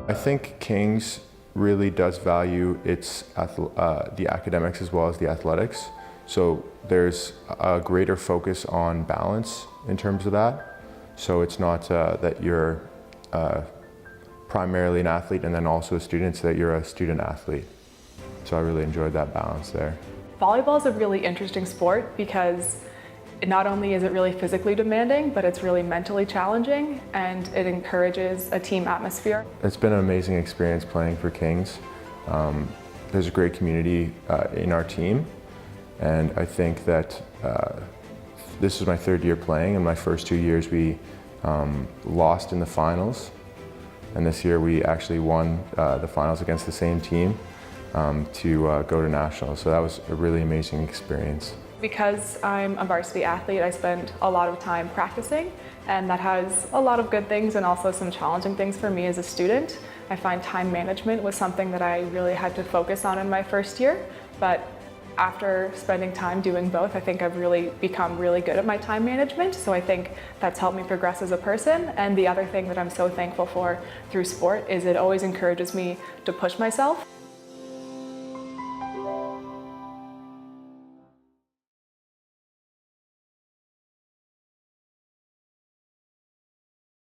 I think Kings really does value the academics as well as the athletics. So there's a greater focus on balance in terms of that. So it's not that you're primarily an athlete and then also a student, so that you're a student athlete. So I really enjoyed that balance there. Volleyball is a really interesting sport because not only is it really physically demanding, but it's really mentally challenging, and it encourages a team atmosphere. It's been an amazing experience playing for Kings. There's a great community in our team, and I think that this is my third year playing, and my first 2 years we lost in the finals, and this year we actually won the finals against the same team to go to nationals. So that was a really amazing experience. Because I'm a varsity athlete, I spend a lot of time practicing, and that has a lot of good things and also some challenging things for me as a student. I find time management was something that I really had to focus on in my first year, but after spending time doing both, I think I've really become really good at my time management, so I think that's helped me progress as a person. And the other thing that I'm so thankful for through sport is it always encourages me to push myself.